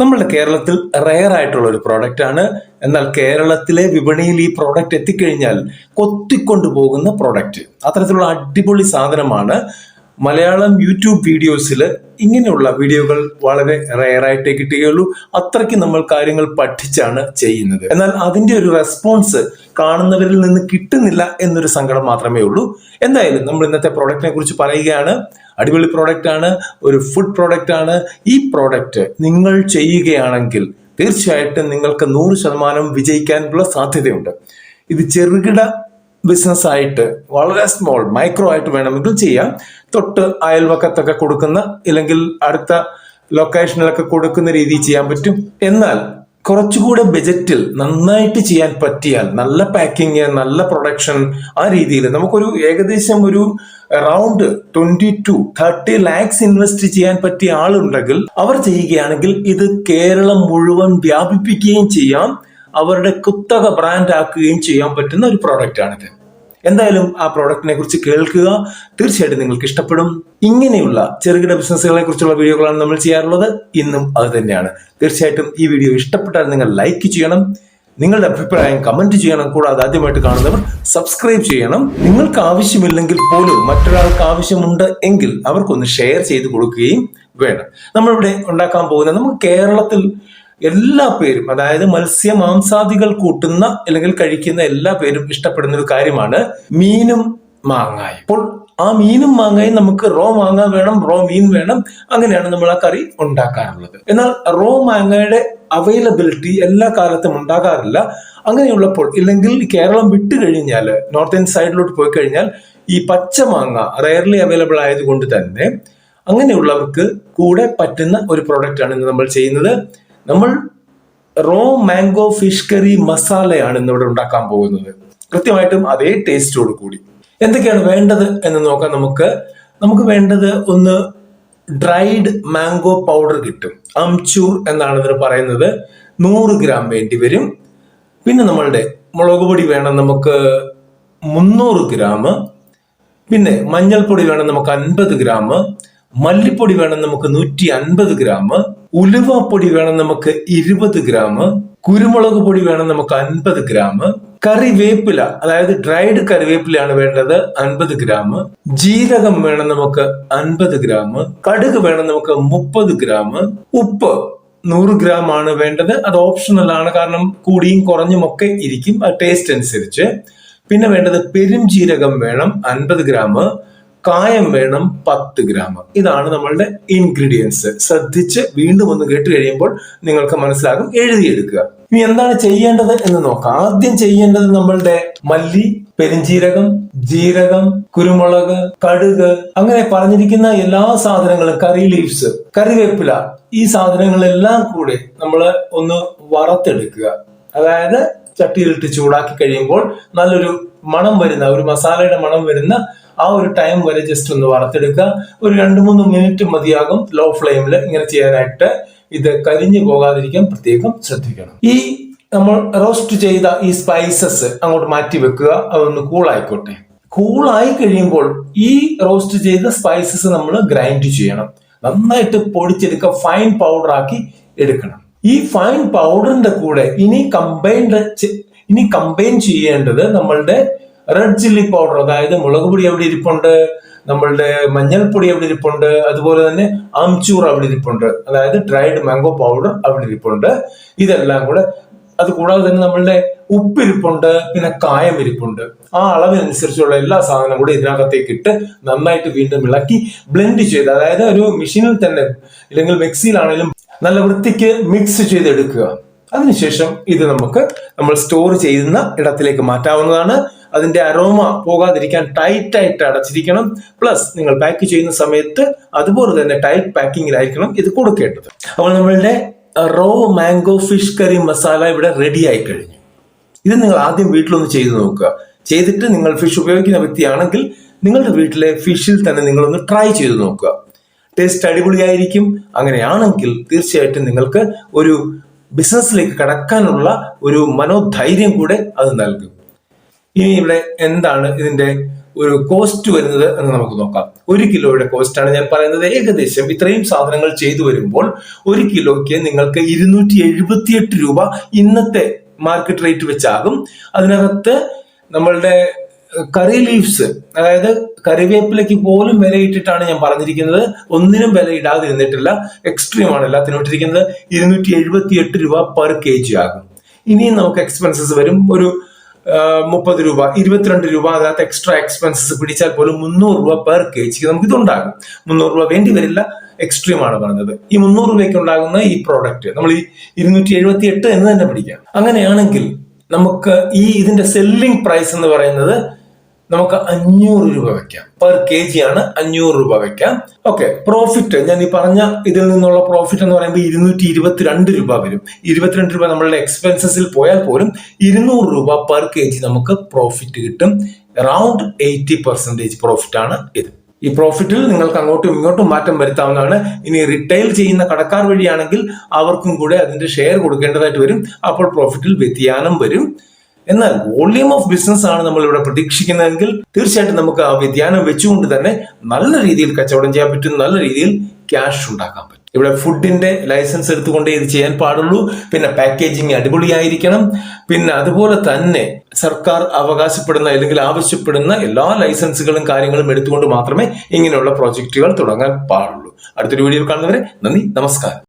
നമ്മളുടെ കേരളത്തിൽ റെയർ ആയിട്ടുള്ള ഒരു പ്രോഡക്റ്റ് ആണ്. എന്നാൽ കേരളത്തിലെ വിപണിയിൽ ഈ പ്രോഡക്റ്റ് എത്തിക്കഴിഞ്ഞാൽ കൊത്തിക്കൊണ്ടു പോകുന്ന പ്രോഡക്റ്റ്. അത്തരത്തിലുള്ള അടിപൊളി സാധനമാണ്. മലയാളം യൂട്യൂബ് വീഡിയോസിൽ ഇങ്ങനെയുള്ള വീഡിയോകൾ വളരെ റെയർ ആയിട്ടേ കിട്ടുകയുള്ളൂ. അത്രയ്ക്ക് നമ്മൾ കാര്യങ്ങൾ പഠിച്ചാണ് ചെയ്യുന്നത്. എന്നാൽ അതിന്റെ ഒരു റെസ്പോൺസ് കാണുന്നവരിൽ നിന്ന് കിട്ടുന്നില്ല എന്നൊരു സങ്കടം മാത്രമേ ഉള്ളൂ. എന്തായാലും നമ്മൾ ഇന്നത്തെ പ്രോഡക്റ്റിനെ കുറിച്ച് പറയുകയാണ്. അടിപൊളി പ്രോഡക്റ്റ് ആണ്, ഒരു ഫുഡ് പ്രോഡക്റ്റ് ആണ്. ഈ പ്രോഡക്റ്റ് നിങ്ങൾ ചെയ്യുകയാണെങ്കിൽ തീർച്ചയായിട്ടും നിങ്ങൾക്ക് 100% വിജയിക്കാനുള്ള സാധ്യതയുണ്ട്. ഇത് ചെറുകിട ബിസിനസ് ആയിട്ട്, വളരെ സ്മോൾ മൈക്രോ ആയിട്ട് വേണമെങ്കിൽ ചെയ്യാം. തൊട്ട് അയൽവക്കത്തൊക്കെ കൊടുക്കുന്ന, ഇല്ലെങ്കിൽ അടുത്ത ലൊക്കേഷനിലൊക്കെ കൊടുക്കുന്ന രീതിയിൽ ചെയ്യാൻ പറ്റും. എന്നാൽ കുറച്ചുകൂടെ ബജറ്റിൽ നന്നായിട്ട് ചെയ്യാൻ പറ്റിയാൽ, നല്ല പാക്കിങ്, നല്ല പ്രൊഡക്ഷൻ, ആ രീതിയിൽ നമുക്കൊരു ഏകദേശം ഒരു അറൌണ്ട് 20 to 30 lakhs ഇൻവെസ്റ്റ് ചെയ്യാൻ പറ്റിയ ആളുണ്ടെങ്കിൽ അവർ ചെയ്യുകയാണെങ്കിൽ ഇത് കേരളം മുഴുവൻ വ്യാപിപ്പിക്കുകയും ചെയ്യാം, അവരുടെ കുത്തക ബ്രാൻഡ് ആക്കുകയും ചെയ്യാൻ പറ്റുന്ന ഒരു പ്രോഡക്റ്റ് ആണിത്. എന്തായാലും ആ പ്രോഡക്റ്റിനെ കുറിച്ച് കേൾക്കുക, തീർച്ചയായിട്ടും നിങ്ങൾക്ക് ഇഷ്ടപ്പെടും. ഇങ്ങനെയുള്ള ചെറുകിട ബിസിനസ്സുകളെ കുറിച്ചുള്ള വീഡിയോകളാണ് നമ്മൾ ചെയ്യാറുള്ളത്. ഇന്നും അത് തന്നെയാണ്. തീർച്ചയായിട്ടും ഈ വീഡിയോ ഇഷ്ടപ്പെട്ടാൽ നിങ്ങൾ ലൈക്ക് ചെയ്യണം, നിങ്ങളുടെ അഭിപ്രായം കമന്റ് ചെയ്യണം. കൂടാതെ ആദ്യമായിട്ട് കാണുന്നവർ സബ്സ്ക്രൈബ് ചെയ്യണം. നിങ്ങൾക്ക് ആവശ്യമില്ലെങ്കിൽ പോലും മറ്റൊരാൾക്ക് ആവശ്യമുണ്ട് എങ്കിൽ അവർക്കൊന്ന് ഷെയർ ചെയ്ത് കൊടുക്കുകയും വേണം. നമ്മളിവിടെ ഉണ്ടാക്കാൻ പോകുന്നത്, നമുക്ക് കേരളത്തിൽ എല്ലാ പേരും, അതായത് മത്സ്യമാംസാദികൾ കൂട്ടുന്ന അല്ലെങ്കിൽ കഴിക്കുന്ന എല്ലാ പേരും ഇഷ്ടപ്പെടുന്ന ഒരു കാര്യമാണ് മീനും മാങ്ങായും. അപ്പോൾ ആ മീനും മാങ്ങായും നമുക്ക് റോ മാങ്ങ വേണം, റോ മീൻ വേണം. അങ്ങനെയാണ് നമ്മൾ ആ കറി ഉണ്ടാക്കാറുള്ളത്. എന്നാൽ റോ മാങ്ങയുടെ അവൈലബിലിറ്റി എല്ലാ കാലത്തും ഉണ്ടാകാറില്ല. അങ്ങനെയുള്ളപ്പോൾ, ഇല്ലെങ്കിൽ കേരളം വിട്ടു കഴിഞ്ഞാൽ നോർത്ത് ഇന്ത്യൻ സൈഡിലോട്ട് പോയി കഴിഞ്ഞാൽ ഈ പച്ചമാങ്ങ റയർലി അവൈലബിൾ ആയതുകൊണ്ട് തന്നെ അങ്ങനെയുള്ളവർക്ക് കൂടെ പറ്റുന്ന ഒരു പ്രോഡക്റ്റ് ആണ് ഇന്ന് നമ്മൾ ചെയ്യുന്നത്. നമ്മൾ റോ മാംഗോ ഫിഷ് കറി മസാലയാണ് ഇന്നിവിടെ ഉണ്ടാക്കാൻ പോകുന്നത്. കൃത്യമായിട്ടും അതേ ടേസ്റ്റോട് കൂടി. എന്തൊക്കെയാണ് വേണ്ടത് എന്ന് നോക്കാം. നമുക്ക് വേണ്ടത് ഒന്ന് ഡ്രൈഡ് മാംഗോ പൗഡർ കിട്ടും. അംചൂർ എന്നാണ് ഇതിന് പറയുന്നത്. 100 ഗ്രാം വേണ്ടി വരും. പിന്നെ നമ്മളുടെ മുളക് പൊടി വേണം നമുക്ക് 300 ഗ്രാം. പിന്നെ മഞ്ഞൾപ്പൊടി വേണം നമുക്ക് 50 ഗ്രാം. മല്ലിപ്പൊടി വേണം നമുക്ക് 150 ഗ്രാം. ഉലുവപ്പൊടി വേണം നമുക്ക് 20 ഗ്രാം. കുരുമുളക് പൊടി വേണം നമുക്ക് 50 ഗ്രാം. കറിവേപ്പില, അതായത് ഡ്രൈഡ് കറിവേപ്പിലയാണ് വേണ്ടത്, 50 ഗ്രാം. ജീരകം വേണം നമുക്ക് 50 ഗ്രാം. കടുക് വേണം നമുക്ക് 30 ഗ്രാം. ഉപ്പ് 100 ഗ്രാം ആണ് വേണ്ടത്. അത് ഓപ്ഷണൽ ആണ്, കാരണം കൂടിയും കുറഞ്ഞും ഒക്കെ ഇരിക്കും, ആ ടേസ്റ്റ് അനുസരിച്ച്. പിന്നെ വേണ്ടത് പെരുംജീരകം വേണം 50 ഗ്രാം. കായം വേണം 10 ഗ്രാം. ഇതാണ് നമ്മളുടെ ഇൻഗ്രീഡിയൻസ്. ശ്രദ്ധിച്ച് വീണ്ടും ഒന്ന് കേട്ട് കഴിയുമ്പോൾ നിങ്ങൾക്ക് മനസ്സിലാകും. എഴുതിയെടുക്കുക. ഇനി എന്താണ് ചെയ്യേണ്ടത് എന്ന് നോക്കാം. ആദ്യം ചെയ്യേണ്ടത് നമ്മളുടെ മല്ലി, പെരിഞ്ജീരകം, ജീരകം, കുരുമുളക്, കടുക്, അങ്ങനെ പറഞ്ഞിരിക്കുന്ന എല്ലാ സാധനങ്ങളും, കറി ലീവ്സ്, കറിവേപ്പില, ഈ സാധനങ്ങളെല്ലാം കൂടെ നമ്മൾ ഒന്ന് വറുത്തെടുക്കുക. അതായത് ചട്ടിയിലിട്ട് ചൂടാക്കി കഴിയുമ്പോൾ നല്ലൊരു മണം വരുന്ന, ഒരു മസാലയുടെ മണം വരുന്ന ആ ഒരു ടൈം വരെ ജസ്റ്റ് ഒന്ന് വറുത്തെടുക്കുക. ഒരു 2-3 മിനിറ്റ് മതിയാകും ലോ ഫ്ലെയിമിൽ ഇങ്ങനെ ചെയ്യാനായിട്ട്. ഇത് കരിഞ്ഞു പോകാതിരിക്കാൻ പ്രത്യേകം ശ്രദ്ധിക്കണം. ഈ നമ്മൾ റോസ്റ്റ് ചെയ്ത ഈ സ്പൈസസ് അങ്ങോട്ട് മാറ്റി വെക്കുക. അതൊന്ന് കൂളായിക്കോട്ടെ. കൂളായി കഴിയുമ്പോൾ ഈ റോസ്റ്റ് ചെയ്ത സ്പൈസസ് നമ്മൾ ഗ്രൈൻഡ് ചെയ്യണം. നന്നായിട്ട് പൊടിച്ചെടുക്കുക, ഫൈൻ പൗഡർ ആക്കി എടുക്കണം. ഈ ഫൈൻ പൗഡറിന്റെ കൂടെ ഇനി കമ്പൈൻ ചെയ്യേണ്ടത് നമ്മളുടെ റെഡ് ചില്ലി പൗഡർ, അതായത് മുളക് പൊടി അവിടെ ഇരിപ്പുണ്ട്, നമ്മളുടെ മഞ്ഞൾപ്പൊടി അവിടെ ഇരിപ്പുണ്ട്, അതുപോലെ തന്നെ ആംചൂർ അവിടെ ഇരിപ്പുണ്ട്, അതായത് ഡ്രൈഡ് മാംഗോ പൗഡർ അവിടെ ഇരിപ്പുണ്ട്. ഇതെല്ലാം കൂടെ, അത് കൂടാതെ തന്നെ നമ്മളുടെ ഉപ്പിരിപ്പുണ്ട്, പിന്നെ കായം ഇരിപ്പുണ്ട്. ആ അളവിനനുസരിച്ചുള്ള എല്ലാ സാധനവും കൂടി ഇതിനകത്തേക്ക് ഇട്ട് നന്നായിട്ട് വീണ്ടും ഇളക്കി ബ്ലെൻഡ് ചെയ്ത്, അതായത് ഒരു മെഷീനിൽ തന്നെ ഇല്ലെങ്കിൽ മിക്സിയിലാണെങ്കിലും നല്ല വൃത്തിക്ക് മിക്സ് ചെയ്തെടുക്കുക. അതിനുശേഷം ഇത് നമ്മൾ സ്റ്റോർ ചെയ്യുന്ന ഇടത്തിലേക്ക് മാറ്റാവുന്നതാണ്. അതിന്റെ അരോമ പോകാതിരിക്കാൻ ടൈറ്റ് ആയിട്ട് അടച്ചിരിക്കണം. പ്ലസ് നിങ്ങൾ പാക്ക് ചെയ്യുന്ന സമയത്ത് അതുപോലെ തന്നെ ടൈറ്റ് പാക്കിങ്ങിലായിരിക്കണം ഇത് കൊടുക്കേണ്ടത്. അപ്പോൾ നമ്മളുടെ raw mango fish curry masala ഇവിടെ റെഡി ആയി കഴിഞ്ഞു. ഇത് നിങ്ങൾ ആദ്യം വീട്ടിലൊന്ന് ചെയ്ത് നോക്കുക. ചെയ്തിട്ട് നിങ്ങൾ ഫിഷ് ഉപയോഗിക്കുന്ന വ്യക്തിയാണെങ്കിൽ നിങ്ങളുടെ വീട്ടിലെ ഫിഷിൽ തന്നെ നിങ്ങളൊന്ന് ട്രൈ ചെയ്ത് നോക്കുക. ടേസ്റ്റ് അടിപൊളിയായിരിക്കും. അങ്ങനെയാണെങ്കിൽ തീർച്ചയായിട്ടും നിങ്ങൾക്ക് ഒരു ബിസിനസ്സിലേക്ക് കടക്കാനുള്ള ഒരു മനോധൈര്യം കൂടെ അത് നൽകും. ഇനി ഇവിടെ എന്താണ് ഇതിന്റെ ഒരു കോസ്റ്റ് വരുന്നത് എന്ന് നമുക്ക് നോക്കാം. 1 കിലോയുടെ കോസ്റ്റ് ആണ് ഞാൻ പറയുന്നത്. ഏകദേശം ഇത്രയും സാധനങ്ങൾ ചെയ്തു വരുമ്പോൾ 1 കിലോയ്ക്ക് നിങ്ങൾക്ക് 278 രൂപ ഇന്നത്തെ മാർക്കറ്റ് റേറ്റ് വെച്ചാകും. അതിനകത്ത് നമ്മളുടെ കറി ലീവ്സ്, അതായത് കറിവേപ്പിലയ്ക്ക് പോലും വിലയിട്ടിട്ടാണ് ഞാൻ പറഞ്ഞിരിക്കുന്നത്. ഒന്നിനും വില ഇടാതിരുന്നിട്ടില്ല. എക്സ്ട്രീം ആണ് എല്ലാത്തിനും ഇട്ടിരിക്കുന്നത്. 278 രൂപ പെർ kg ആകും. ഇനിയും നമുക്ക് എക്സ്പെൻസസ് വരും. ഒരു 30 രൂപ, 22 രൂപ അതിനകത്ത് എക്സ്ട്രാ എക്സ്പെൻസസ് പിടിച്ചാൽ പോലും 300 രൂപ പെർ kg നമുക്ക് ഇതുണ്ടാകും. 300 രൂപ വേണ്ടി വരില്ല. എക്സ്ട്രീം ആണ് പറഞ്ഞത്. ഈ 300 രൂപയ്ക്ക് ഉണ്ടാകുന്ന ഈ പ്രോഡക്റ്റ് നമ്മൾ ഈ 278 എന്ന് തന്നെ പിടിക്കാം. അങ്ങനെയാണെങ്കിൽ നമുക്ക് ഇതിന്റെ സെല്ലിംഗ് പ്രൈസ് എന്ന് പറയുന്നത് നമുക്ക് 500 രൂപ വെക്കാം. പെർ kg ആണ് 500 രൂപ വെക്കാം. ഓക്കെ, പ്രോഫിറ്റ് ഞാൻ ഈ പറഞ്ഞ ഇതിൽ നിന്നുള്ള പ്രോഫിറ്റ് എന്ന് പറയുമ്പോൾ 222 രൂപ വരും. 22 രൂപ നമ്മളുടെ എക്സ്പെൻസസിൽ പോയാൽ പോലും 200 രൂപ പെർ kg നമുക്ക് പ്രോഫിറ്റ് കിട്ടും. അറൌണ്ട് 80% പ്രോഫിറ്റ് ആണ് ഇത്. ഈ പ്രോഫിറ്റിൽ നിങ്ങൾക്ക് അങ്ങോട്ടും ഇങ്ങോട്ടും മാറ്റം വരുത്താവുന്നതാണ്. ഇനി റിറ്റെയിൽ ചെയ്യുന്ന കടക്കാർ വഴിയാണെങ്കിൽ അവർക്കും കൂടെ അതിന്റെ ഷെയർ കൊടുക്കേണ്ടതായിട്ട് വരും. അപ്പോൾ പ്രോഫിറ്റിൽ വ്യതിയാനം വരും. എന്നാൽ വോള്യൂം ഓഫ് ബിസിനസ് ആണ് നമ്മൾ ഇവിടെ പ്രതീക്ഷിക്കുന്നതെങ്കിൽ തീർച്ചയായിട്ടും നമുക്ക് ആ വ്യതിയാനം വെച്ചുകൊണ്ട് തന്നെ നല്ല രീതിയിൽ കച്ചവടം ചെയ്യാൻ പറ്റും, നല്ല രീതിയിൽ ക്യാഷ് ഉണ്ടാക്കാൻ പറ്റും. ഇവിടെ ഫുഡിന്റെ ലൈസൻസ് എടുത്തുകൊണ്ടേ ഇത് ചെയ്യാൻ പാടുള്ളൂ. പിന്നെ പാക്കേജിങ് അടിപൊളിയായിരിക്കണം. പിന്നെ അതുപോലെ തന്നെ സർക്കാർ അവകാശപ്പെടുന്ന അല്ലെങ്കിൽ ആവശ്യപ്പെടുന്ന എല്ലാ ലൈസൻസുകളും കാര്യങ്ങളും എടുത്തുകൊണ്ട് മാത്രമേ ഇങ്ങനെയുള്ള പ്രോജക്റ്റുകൾ തുടങ്ങാൻ പാടുള്ളൂ. അടുത്തൊരു വീഡിയോയിൽ കാണുന്നവരെ നന്ദി, നമസ്കാരം.